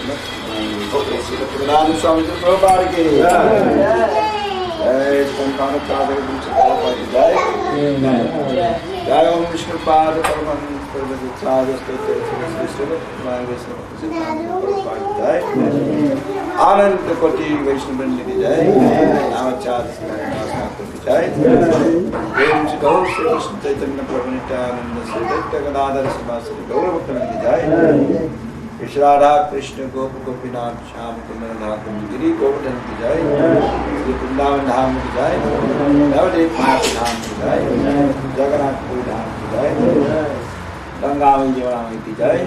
Krsnanama Swami Prabhupada ki Jai Pankana Chadha Prabhupada Jai Jai Om Vishnu Pada Paramahansa Prabhupada Jai Ananda Koti Vaishnava ki Jai Namacharya Jai Prem Shri Gaur Shri Krishna Chaitanya Prabhu Nityananda Shri Advaita Gadadhara Sivasari Gaura Bhakta ki Jai Radha Krishna Gopa Gopinath Shyam Kumar Dhakum Giri Govardhan ki Jai Shri Vrindavan Dham ki Jai Navadip Math Dham ki Jai Jagannath Puri Dham ki Jai Gangami Jivanami ki Jai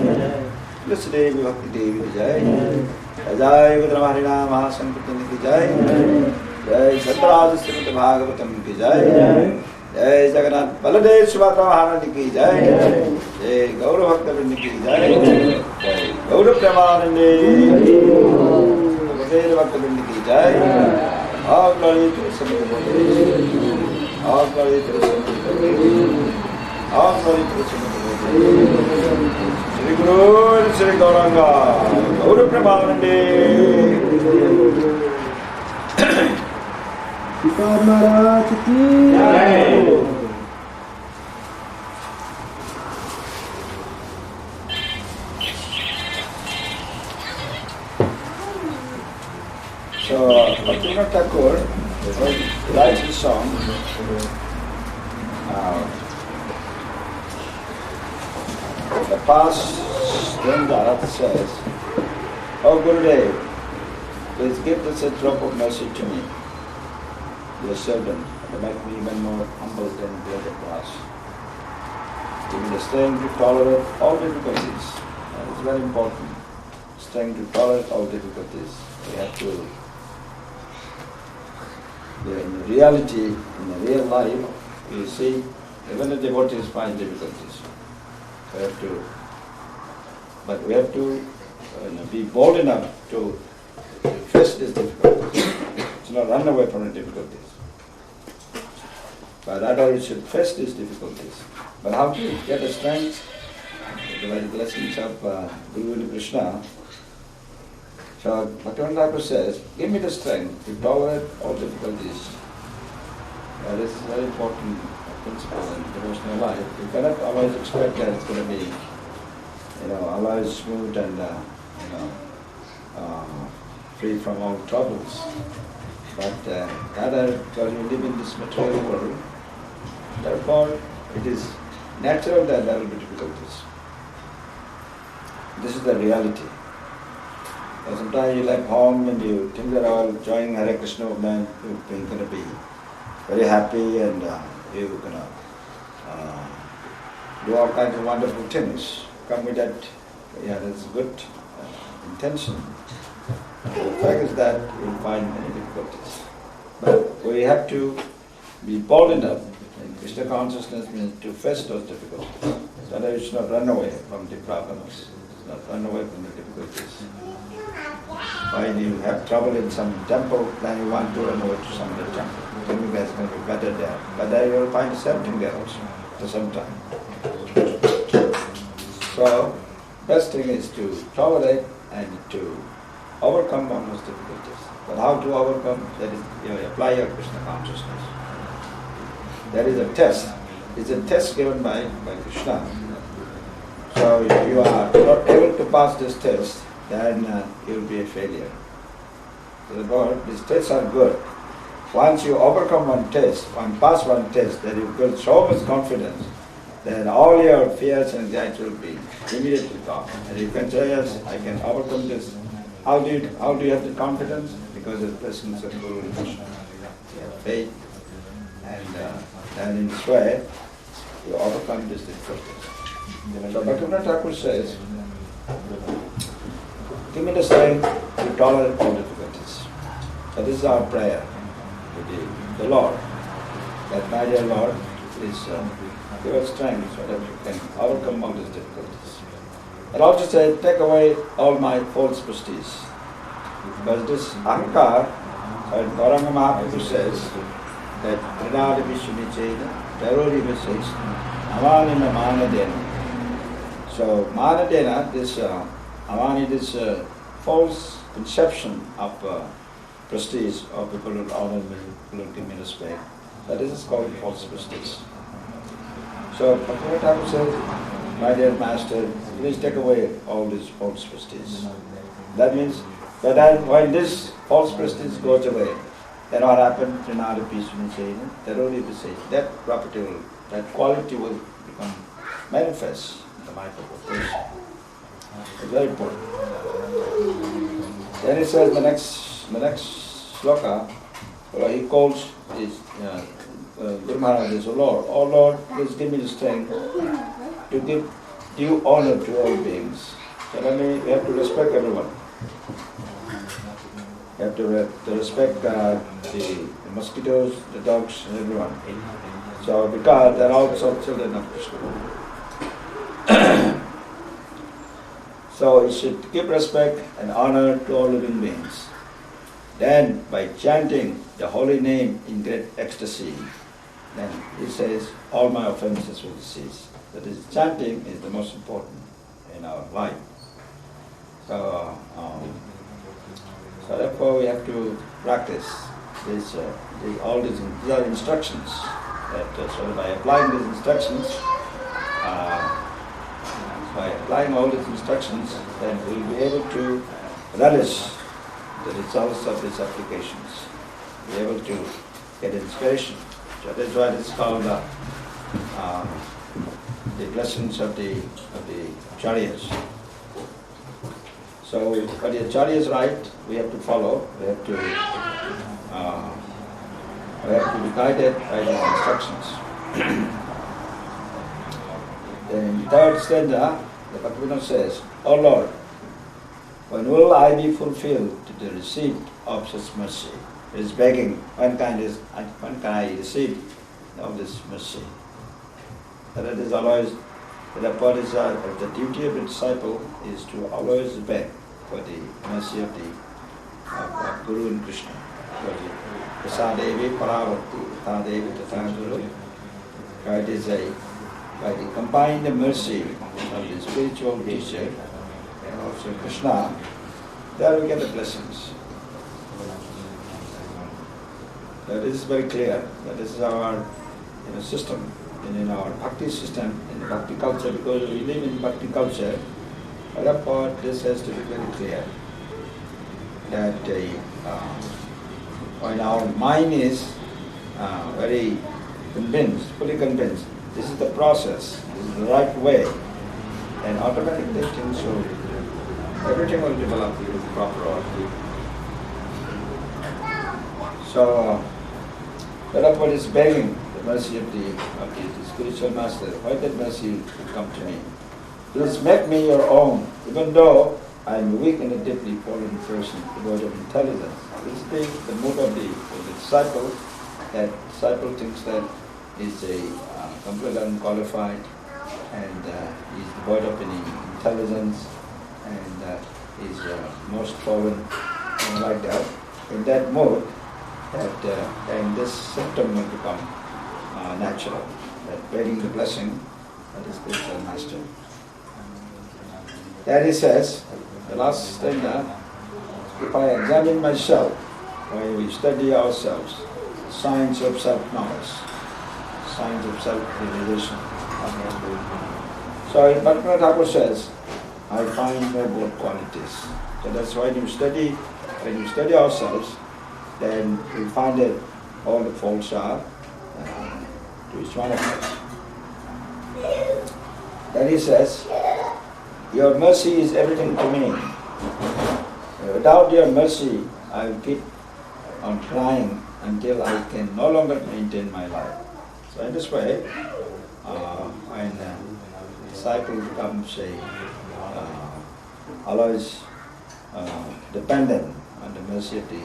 Tulsi Devi Bhakti Devi ki Jai Jai Gudra Harina Mahasankirtan ki Jai Jai Satraj Srimad Bhagavatam ki Jai Jai Jagannath Baladev Subhadra Maharani ki Jai Jai Gaura Bhakta Vrinda ki Jai Jai Gaura Premanande Gaura Bhakta Vrinda ki Jai All glory to Samudra All glory to Samudra All glory to Samudra Shri Guru Shri Gauranga Gaura Premanande Sita Maharaj ki Jai. So, Bhaktivinoda Thakur writes a song. The past Grandarat says, "Oh Gurudev, please give this a drop of mercy to me, your servant, to make me even more humble than the other class. Give me the strength to tolerate all difficulties." It's very important. Strength to tolerate all difficulties. We have to, in reality, in the real life, you see, even the devotees find difficulties. But we have to be bold enough to face these difficulties. It's not run away from the difficulties. But rather we should face these difficulties. But how to get the strength? By the blessings of Guru Krishna. So Bhaktivinoda Thakur says, give me the strength to tolerate all difficulties. This is a very important principle in devotional life. You cannot always expect that it's going to be, always smooth and, free from all troubles. But rather, because you live in this material world, therefore it is natural that there will be difficulties. This is the reality. And sometimes you left home and you think that all joining Hare Krishna movement, you're going to be very happy and you're going to do all kinds of wonderful things. Come with that, that's good intention. The fact is that you'll find many difficulties. But we have to be bold enough. And Krishna consciousness means to face those difficulties. So that you should not run away from the problems. Not run away from the difficulties. When you have trouble in some temple, then you want to run away to some other temple. Then you guys may be better there. But there you will find the same thing there also, at some time. So, best thing is to tolerate and to overcome all those difficulties. But how to overcome? That is, you apply your Krishna consciousness. That is a test. It's a test given by Krishna. So if you are not able to pass this test, then you will be a failure. So these tests are good. Once you overcome one test, pass one test, then you build so much confidence that all your fears and anxiety will be immediately gone. And you can say, yes, I can overcome this. How do you have the confidence? Because of the presence of Guru and Krishna. You have faith, and then in this way, you overcome this difficulties. So Bhaktivinoda Thakur says, give me the strength to tolerate all difficulties. So this is our prayer to the Lord. That my dear Lord, please give us strength so that we can overcome all these difficulties. And also say, take away all my false prestige. Because this ahankar, Gauranga Mahaprabhu says that Trinadi Vishwanichena, Tarori Vishesh, Avanina Manadena. So Manadena, this Avani, this false conception of prestige, or people will honor me, people will give me respect. That is called false prestige. So Bhaktivinoda Thakur says, my dear master, please take away all this false prestige. That means that when this false prestige goes away, then what happens? Trinada peace will say, thoroughly to say, that property will, that quality will become manifest in the mind of the person. It's very important. Then it says the next sloka, he calls his Guru Maharaj is, oh Lord, please give me the strength to give due honor to all beings. So that means we have to respect everyone. You have to respect the mosquitoes, the dogs, and everyone. So because they are also children of Krishna. So you should give respect and honor to all living beings. Then by chanting the holy name in great ecstasy, then he says, all my offenses will cease. That is, chanting is the most important in our life. So therefore we have to practice all these are instructions. So by applying these instructions, all these instructions, then we will be able to relish the results of these applications, be able to get inspiration. So that's why it's called the blessings of the acharyas. So what the acharyas write, we have to follow. We have to be guided by these instructions. Then in the third stanza, the Bhaktivinoda says, O Lord, when will I be fulfilled to the receipt of such mercy? It is begging, when can I receive of this mercy? That it is always, the duty of the disciple is to always beg for the mercy of the Guru and Krishna. Prasadevi paravarti, tadevi tatha guru. It is by the combined mercy of the spiritual teacher and also Krishna, there we get the blessings. That is very clear. That is our system, and in our bhakti system, in the bhakti culture, because we live in bhakti culture, therefore this has to be very clear. That when our mind is very convinced, fully convinced, this is the process, this is the right way, and automatically everything will develop in the proper order. So, therefore is begging the mercy of the spiritual master. Why that mercy will come to me? Please make me your own, even though I am weak and a deeply fallen person, devoid of intelligence. This is the mood of the disciple. That disciple thinks that is completely unqualified and is devoid of any intelligence and is most fallen and like that. In that mood, and this symptom will become natural. That begging the blessing of the spiritual master. There he says, the last stanza, if I examine myself, when we study ourselves, science of self-knowledge, science of self-realization. So Bhaktivinoda Thakur says, I find no good qualities. So that's why when you study ourselves, then we find that all the faults are to each one of us. Then he says, your mercy is everything to me. Without your mercy, I will keep on trying until I can no longer maintain my life. So in this way, when a disciple becomes always dependent on the mercy of the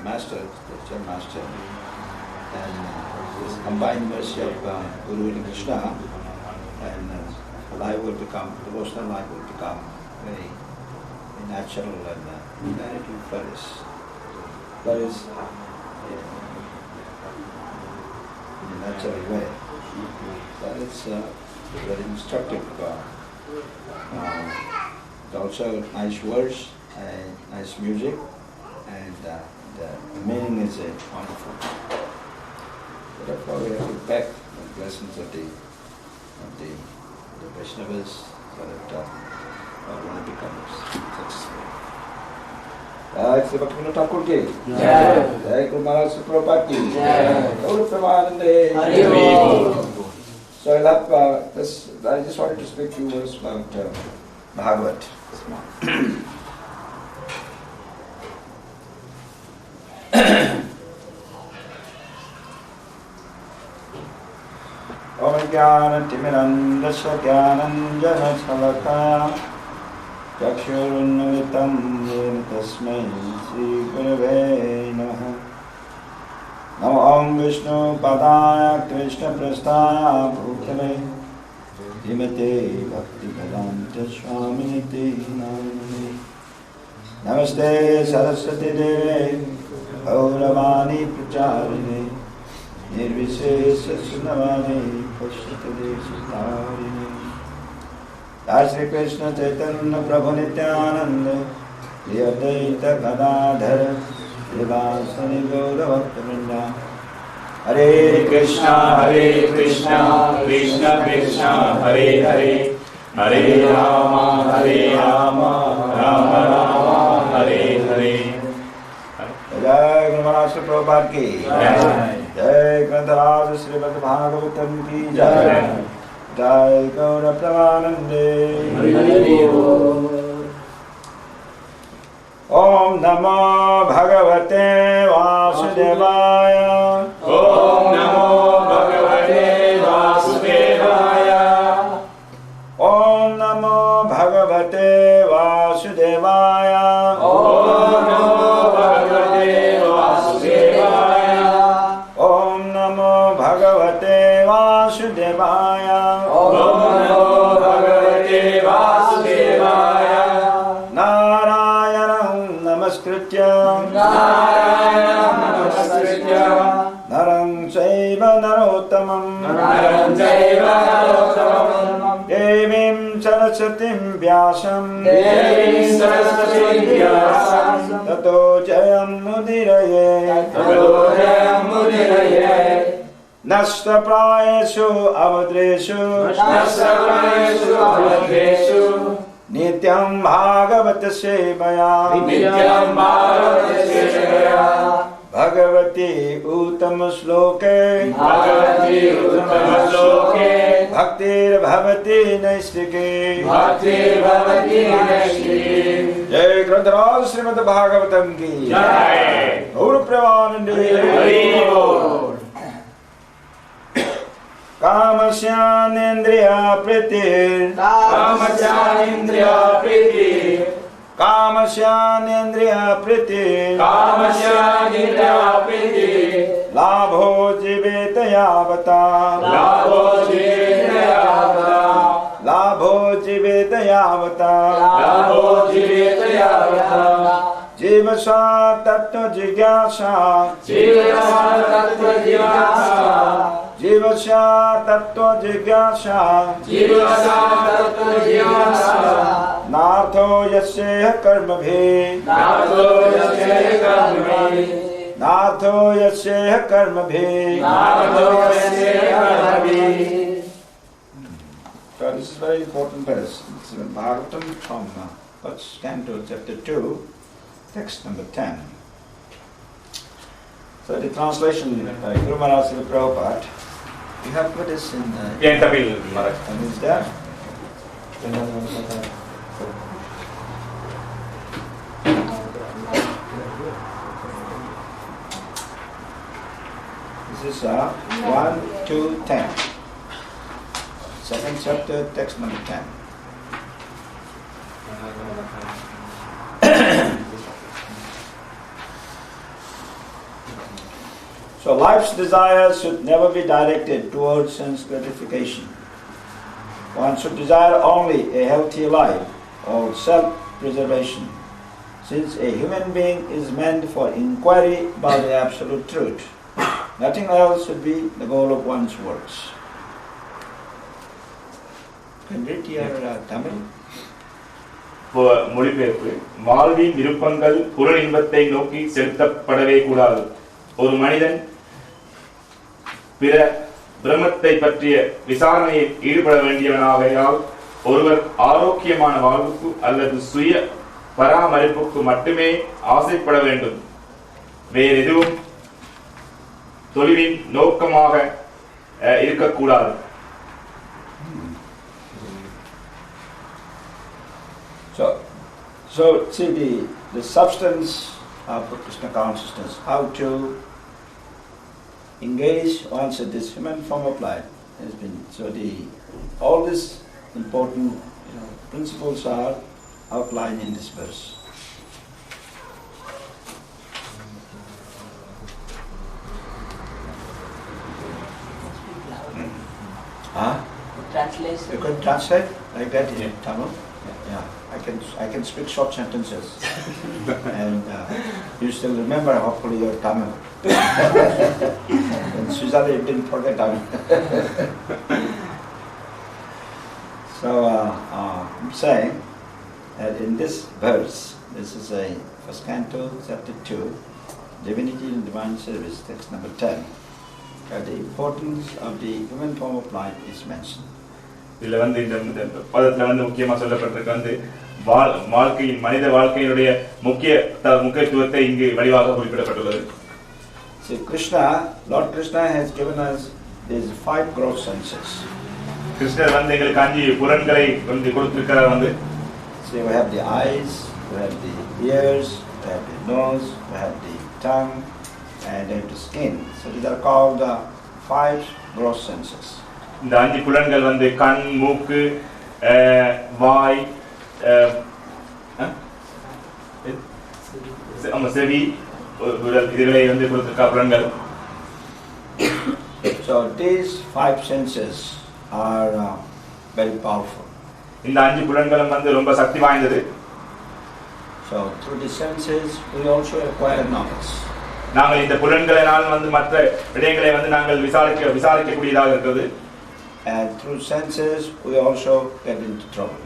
master, the spiritual master, and this combined mercy of Guru and Krishna, and life will become, devotional life will become very natural and it will flourish. That is in a natural way. That is very instructive. Also nice words nice music, and the meaning is wonderful. Therefore, we have to pack the blessings of the Vaishnavas so that our life becomes successful. Jai Sri Bhaktivinoda Thakur ki Jai. Jai Guru Maharaj Sri Prabhupada ki Jai. Guru Premanande. So I just wanted to speak a few words about Bhagavad this morning. Om Jnana Timirandasya Jnananjana Salakaya Chakshurunmilitam Yena Tasmai Shri Gurave Namaha. Namo Om Vishnu Padaya Krishna Prasthaya Bhutale Dhimate Bhakti Vedanta Swaminiti Namane. Namaste Saraswati Deve Gauravani Pracharine Nirvishesha Sunavani Pashtade Sutarini. Jai Shri Krishna Chaitanya Prabhu Nityananda Shri Advaita Gadadhara Srivasani Gaura Bhaktivinoda. Hare Krishna Krishna Krishna Hare Hare Hare Rama Rama Rama Hare Hare. Jai Guru Maharaj Sri Prabhupada ki Jai. Jai Grantaraj Srimad Bhagavatam ki Jai. Jai Gaura Premanande. Om Namo Bhagavate Vasudevaya. Om Namo Bhagavate Vasudevaya. Om Namo Bhagavate Vasudevaya. Om Namo Bhagavate Vasudevaya. Om Namo Bhagavate Vasudevaya. Om Namo Bhagavate Vasudevaya. Narayanam Namaskritya Naram Chaiva Narottamam Devim Sarasatim Vyasam Tato Jayam Mudiraye Nasta Prayeshu Avadreshu Nityam Bhagavata Sevaya Bhagavati Uttama Shloke Bhaktir Bhavati Naistike Jai Grantaraj Srimad Bhagavatam ki Jai. Guru Premanande. Kamasyanendriya priti Kamasyanendriya priti Kamasyanendriya priti Kamasyanendriya priti Labho jiveta yavata Labho jiveta yavata Labho jiveta yavata Labho jiveta yavata Jivasa tattva jigyasa Jivasa tattva jigyasa Jivasa tattva jigyasa Jivasa tattva jigyasa Nartho yasya karmabhi Nartho yasya karmabhi Nartho yasya karmabhi Nartho yasya karmabhi. So this is very important verse. It's in Bhagavatam from first canto, chapter 2, text number 10. So the translation by Guru Maharaj Sri Prabhupada, you have put this in Tamil, Maharaj. and is there? This is 1, 2, 10. Second chapter, text number 10. So life's desires should never be directed towards sense gratification. One should desire only a healthy life or self-preservation, since a human being is meant for inquiry about the absolute truth. Nothing else should be the goal of one's works. Can you read your Tamil? மொழிபெயர்ப்பு வாழ்வின் விருப்பங்கள் புலன் இன்பத்தை நோக்கி செலுத்தப்படவே கூடாது. ஒரு மனிதன் பிற பிரம்மத்தை பற்றிய விசாரணையில் ஈடுபட வேண்டியவனாகையால் ஒருவர் ஆரோக்கியமான வாழ்வுக்கு அல்லது சுய பராமரிப்புக்கு மட்டுமே ஆசைப்பட வேண்டும். வேறு எதுவும் தொழிலின் நோக்கமாக இருக்கக்கூடாது. So see the substance of Krishna consciousness, how to engage once in this human form of life has been. So all these important principles are outlined in this verse. Translation. You can translate like that in Tamil. Yeah, I can speak short sentences, and you still remember hopefully your Tamil. And Suzanne didn't forget Tamil. So I'm saying that in this verse, this is a first canto, chapter 2, Divinity and Divine Service, text number 10. The importance of the human form of life is mentioned. இதுல இந்த பதத்துல முக்கியமா சொல்லப்பட்டிருக்கு வாழ்க்கையின் மனித வாழ்க்கையினுடைய முக்கியத்துவத்தை இங்கு வடிவாக குறிப்பிடப்பட்டுள்ளது. See, Lord Krishna has given us these 5 gross senses. கிருஷ்ணர் எங்களுக்கு 5 புலன்களை கொடுத்திருக்கிறார். See, we have the eyes, we have the ears, we have the nose, we have the tongue, and we have the skin. So these are called 5 gross senses. இந்த 5 புலன்கள் கண், மூக்கு, வாய், செவி, இதுகளை கொடுத்திருக்க புலன்கள். So these 5 senses are very powerful. இந்த 5 புலன்களும் ரொம்ப சக்தி வாய்ந்தது. So through the senses we also acquire knowledge. நாங்கள் இந்த புலன்களினால் மற்ற விடயங்களை நாங்கள் விசாரிக்கக்கூடியதாக இருக்கிறது. And through senses we also get into trouble.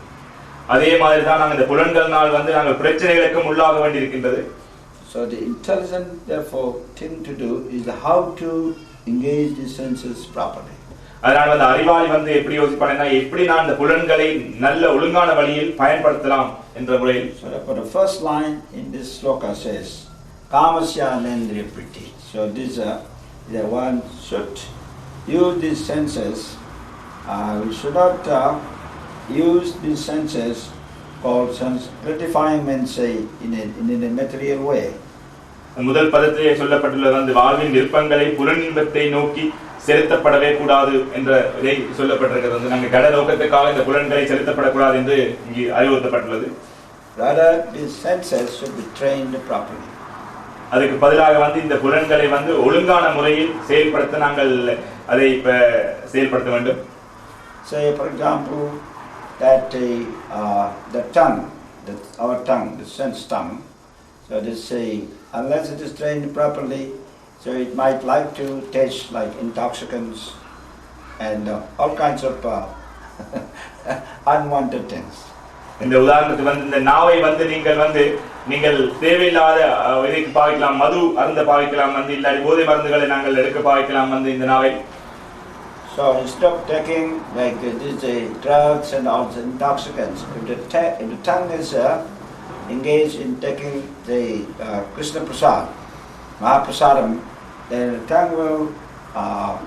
அதே மாதிரி தான் நாங்கள் இந்த புலன்களினால் நாங்கள் பிரச்சனைகளுக்கு உள்ளாக வேண்டியிருக்கின்றது. So the intelligent therefore thing to do is how to engage the senses properly. அதனால அறிவாளி எப்படி யோசிப்பானா எப்படி நான் இந்த புலன்களை நல்ல ஒழுங்கான வழியில் பயன்படுத்தலாம் என்ற முறையில். So for the first line in this sloka says kamasya nendriya priti. So this the one should use these senses. We should not use these senses called sense gratifying men say in a material way. முதல் பதத்திலே சொல்லப்பட்டுள்ளது வாழ்வின் விருப்பங்களை புலனின்பத்தை நோக்கி செலுத்தப்படவே கூடாது என்ற இதை சொல்லப்பட்டிருக்கிறது. நாங்கள் கட நோக்கத்துக்காக இந்த புலன்களை செலுத்தப்படக்கூடாது என்று இங்கு அறிவுறுத்தப்பட்டுள்ளது. Rather these senses should be trained properly. அதுக்கு பதிலாக இந்த புலன்களை ஒழுங்கான முறையில் செயல்படுத்த நாங்கள் அதை செயல்படுத்த வேண்டும். Say for example that the tongue, our tongue, the sense tongue, so they say unless it is trained properly, so it might like to taste like intoxicants and all kinds of unwanted things. இந்த உதாரணத்துக்கு இந்த நாவை நீங்கள் தேவையில்லாத இதுக்கு பாவிக்கலாம், மது அருந்த பாவிக்கலாம், இல்லாட்டி போதை மருந்துகளை நாங்கள் எடுக்க பாவிக்கலாம் இந்த நாவை. So instead of taking like these drugs and all the intoxicants, if the tongue is engaged in taking the Krishna Prasad, Mahaprasadam, then the tongue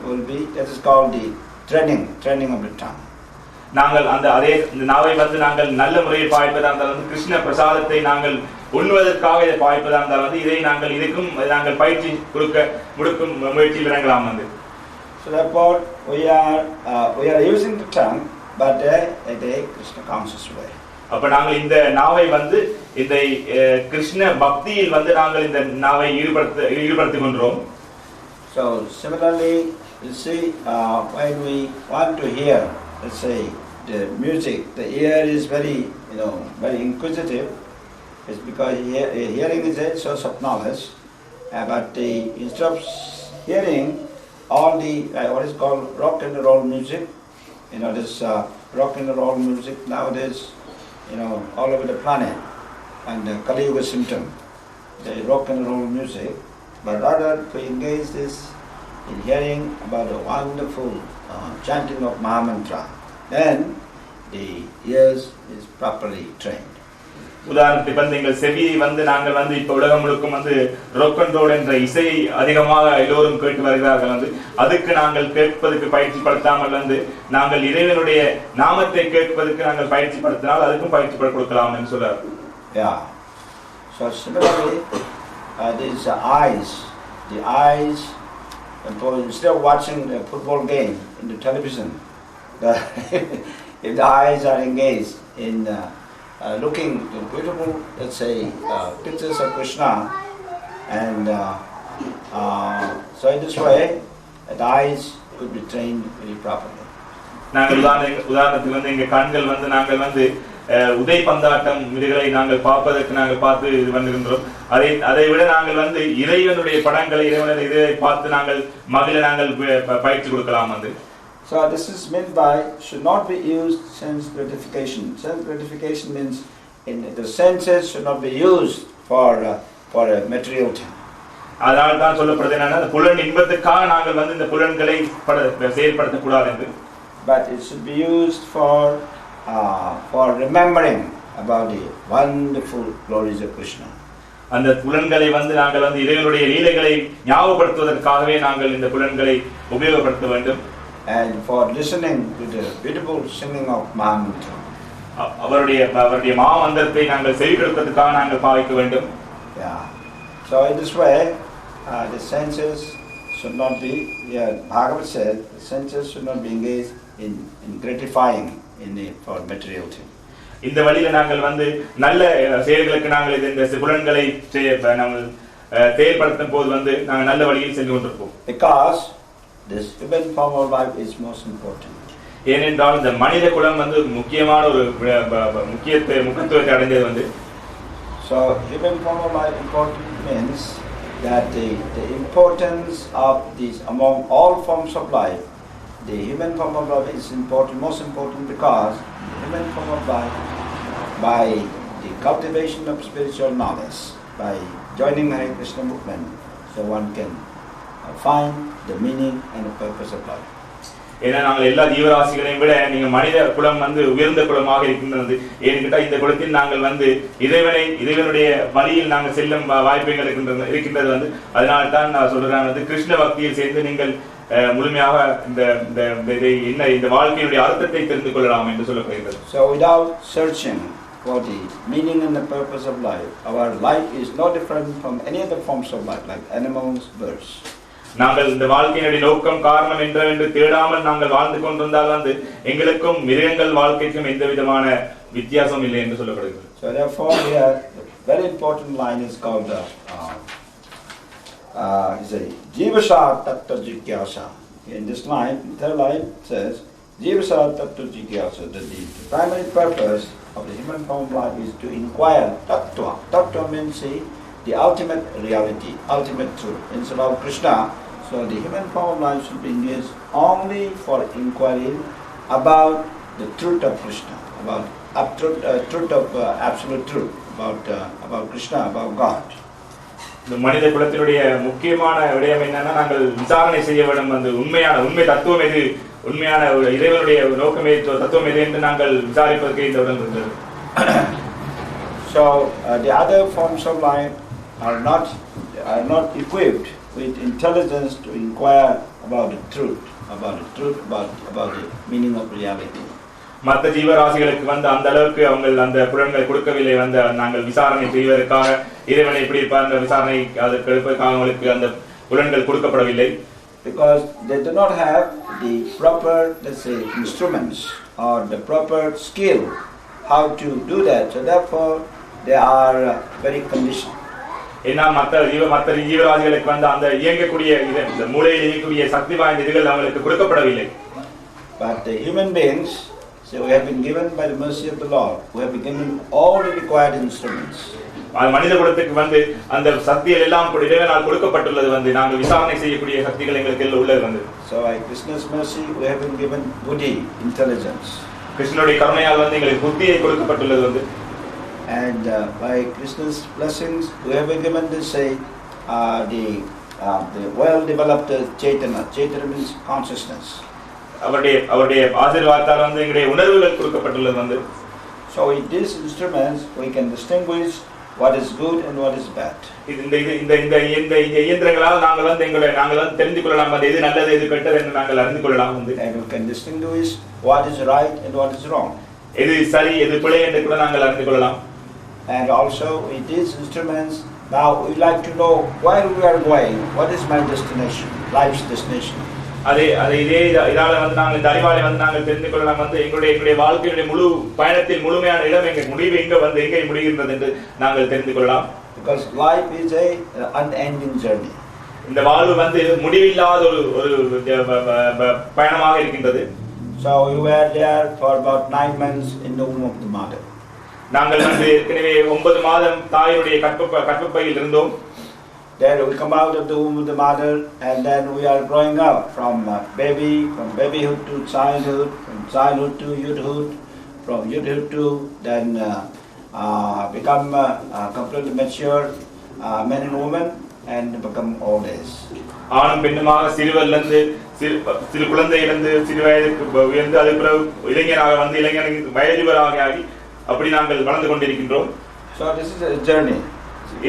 will be, that is called the training of the tongue. நாங்கள் அதே நாவை நாங்கள் நல்ல முறையில் பாய்ப்பதா இருந்தாலும் கிருஷ்ண பிரசாதத்தை நாங்கள் உண்ணுவதற்காக இதை பாய்ப்பதா இருந்தாலும் இதை நாங்கள் நாங்கள் பயிற்சி கொடுக்கும் முயற்சியில் இறங்கலாம். So therefore we are using the tongue but in a Krishna conscious way. அப்ப நாங்கள் இந்த நாவை இந்த கிருஷ்ண பக்தியில் நாங்கள் இந்த நாவை ஈடுபடுத்திக் கொண்டோம். So similarly you see when we want to hear, let's say the music, the ear is very very inquisitive. It's because hearing is a source of knowledge, but instead of hearing all the what is called rock and roll music, this rock and roll music nowadays all over the planet, and the Kali Yuga symptom, the rock and roll music, but rather to engage this in hearing about the wonderful chanting of Mahamantra, then the ears is properly trained. உதாரணத்துக்கு வந்து எங்கள் செவியை வந்து நாங்கள் வந்து இப்ப உலகம் முழுக்கும் வந்து ராக் அண்ட் ரோல் என்ற இசையை அதிகமாக எல்லோரும் கேட்டு வருகிறார்கள் வந்து அதுக்கு நாங்கள் கேட்பதற்கு பயிற்சி படுத்தாமல் வந்து நாங்கள் இறைவனுடைய நாமத்தை கேட்பதற்கு நாங்கள் பயிற்சி படுத்தினால் அதுக்கும் பயிற்சி கொடுக்கலாம் என்று சொல்றார். Yeah. So similarly, these the eyes, instead of watching a football game in the television, if the eyes are engaged in looking at beautiful, let's say, pictures of Krishna, and so in this way, the eyes could be trained very properly. நாங்கள் உதாரணத்துக்கு வந்து எங்க கண்கள் வந்து நாங்கள் வந்து உதை பந்தாட்டம் இதுகளை நாங்கள் பார்ப்பதற்கு நாங்கள் பார்த்து இது பண்ணுகின்றோம். அதை விட நாங்கள் வந்து இறைவனுடைய படங்களை இறைவனுடைய இதை பார்த்து நாங்கள் மகிழ நாங்கள் பயிற்சி கொடுக்கலாம் வந்து. So this is meant by should not be used sense gratification. Sense gratification means the senses should not be used for a material thing. அதனால தான் சொல்லப்படுது என்னன்னா புலன் இன்பத்துக்காக நாங்கள் வந்து இந்த புலன்களை செயல்படுத்த கூடாது என்று. But it should be used for remembering about the wonderful glories of Krishna. அந்த புலன்களை வந்து நாங்கள் வந்து இறைவனுடைய லீலைகளை ஞாபகப்படுத்துவதற்காகவே நாங்கள் இந்த புலன்களை உபயோகப்படுத்த வேண்டும். And for listening to the beautiful singing of Mahamantra. அவருடைய மாமந்திரத்தை நாங்கள் செவிப்படுத்துவதற்காக நாங்கள் பாவிக்க வேண்டும். Yeah. So in this way, the senses should not be. Bhagavad said the senses should not be engaged in gratifying for material thing. இந்த வழியில நாங்கள் வந்து நல்ல செயல்களுக்கு நாங்கள் இந்த புலன்களை நாங்கள் செயல்படுத்தும் போது வந்து நாங்கள் நல்ல வழியில் சென்று கொண்டிருப்போம். Because this human form of life is most important. ஏனென்றால் இந்த மனித குலம் வந்து முக்கியமான ஒரு முக்கியத்துவத்தை அடைந்தது வந்து. So human form of life important means that the importance of these among all forms of life, the human form of life is important, most important, because the human form of life, by the cultivation of spiritual knowledge, by joining the Hare Krishna movement, so one can find the meaning and the purpose of life. ஏன்னா நாங்கள் எல்லா ஜீவராசிகளையும் விட நீங்க மனித குலம் வந்து உயர்ந்த குலமாக இருக்கின்றது. ஏன்கிட்ட இந்த குலத்தில் நாங்கள் வந்து இறைவனுடைய வழியில் நாங்கள் செல்லும் வாய்ப்புகள் இருக்கின்றது வந்து. அதனால தான் நான் சொல்றேன் வந்து கிருஷ்ண பக்தியில் சேர்ந்து நீங்கள் முழுமையாக இந்த வாழ்க்கையுடைய அர்த்தத்தை தெரிந்து கொள்ளலாம் என்று சொல்லப்படுகிறது. So without searching for the meaning and the purpose of life, our life is no different from any other forms of life, like animals, birds. நாங்கள் இந்த வாழ்க்கையினுடைய நோக்கம் காரணம் என்று தேடாமல் நாங்கள் வாழ்ந்து கொண்டிருந்தால் வந்து எங்களுக்கும் மிருகங்கள் வாழ்க்கைக்கும் எந்த விதமான வித்தியாசம் இல்லை என்று சொல்லப்படுகிறது. So therefore here the very important line is called Jivasa Tattva Jigyasa. In this line, third line says Jivasa Tattva Jigyasa. The primary purpose of the human form of life is to inquire Tattva. Tattva means the ultimate reality, ultimate truth. Instead of Krishna, so the human form of life should be engaged only for inquiring about the truth of Krishna, about truth of absolute truth, about Krishna, about God. இந்த மனித குலத்தினுடைய முக்கியமான விடயம் என்னன்னா நாங்கள் விசாரணை செய்ய வேண்டும். அந்த உண்மை தத்துவம் எது, உண்மையான இறைவனுடைய நோக்கம் எது, தத்துவம் எது என்று நாங்கள் விசாரிப்பதற்கு இந்த உடன் இருந்தது. So the other forms of life are not equipped with intelligence to inquire about the truth, about the meaning of reality. மற்ற ஜீவராசிகளுக்கு வந்து அந்த அளவுக்கு அவங்க அந்த புலன்களை கொடுக்கவில்லை. வந்து நாங்கள் விசாரணை செய்வதற்காக இறைவனை எப்படி இருப்பார் அந்த விசாரணை அதற்கு எடுப்பதற்காக அவங்களுக்கு அந்த புலன்கள் கொடுக்கப்படவில்லை. Because they do not have the proper, let's say, instruments or the proper skill how to do that. So therefore they are very conditioned. ஏன்னா மற்ற ஜீவராசிகளுக்கு வந்து அந்த இயங்கக்கூடிய இந்த மூளையில் இயங்கக்கூடிய சக்தி வாய்ந்த இதுகள் அவங்களுக்கு கொடுக்கப்படவில்லை. But the human beings, so we have been given by the mercy of the Lord, we have been given all the required instruments. மனித குலத்துக்கு வந்து அந்த சக்திகள் எல்லாம் இறைவனால் கொடுக்கப்பட்டுள்ளது. வந்து நாங்கள் விசாரணை செய்யக்கூடிய சக்திகள் எங்களுக்கு எல்லாம் உள்ளது வந்து. So by Krishna's mercy we have been given buddhi, intelligence. கிருஷ்ணனுடைய கருணையால் வந்து எங்களுக்கு புத்தியை கொடுக்கப்பட்டுள்ளது வந்து. And by Krishna's blessings, we have been given to say the well-developed Chaitanya. Chaitanya means consciousness. அவருடைய ஆசீர்வாதத்தால் வந்து எங்களுடைய உணர்வுகள் கொடுக்கப்பட்டுள்ளது வந்து. So with these instruments, we can distinguish what is good and what is bad. இந்த இயந்திரங்களால் நாங்கள் வந்து தெரிந்து கொள்ளலாம் வந்து எது நல்லது எது கெட்டது என்று நாங்கள் அறிந்து கொள்ளலாம் வந்து. And we can distinguish what is right and what is wrong. எது சரி எது பிழை என்று கூட நாங்கள் அறிந்து கொள்ளலாம். And also with these instruments, now we like to know where we are going. What is my destination? Life's destination. இதால வந்து நாங்கள் இந்த அறிவாலை வந்து நாங்கள் தெரிந்து கொள்ளலாம் வந்து எங்களுடைய வாழ்க்கையுடைய முழு பயணத்தில் முழுமையான இடம் எங்க முடிவு எங்கே முடிகின்றது என்று நாங்கள் தெரிந்து கொள்ளலாம். Because life is a unending journey. இந்த வாழ்வு வந்து முடிவில்லாத ஒரு பயணமாக இருக்கின்றது. So we were there for about 9 months in the womb of the mother. நாங்கள் வந்து ஏற்கனவே 9 மாதம் தாயுடைய கற்பப்பையில் இருந்தோம். Then we come out of the womb of the mother, and then we are growing up from babyhood to childhood, from childhood to youthhood, from youthhood to then become completely mature men and women, and become old age. ஆணும் பெண்ணுமாக சிறுவரிலிருந்து சிறு குழந்தையிலிருந்து சிறு வயதுக்கு உயர்ந்து அது பிறகு இளைஞனாக வந்து இளைஞனுக்கு வயதுவராக ஆகி அப்படி நாங்கள் வளர்ந்து கொண்டிருக்கின்றோம். So this is a journey.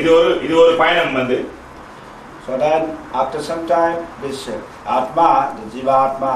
இது ஒரு பயணம் வந்து. So then after some time this Atma, the Jiva Atma,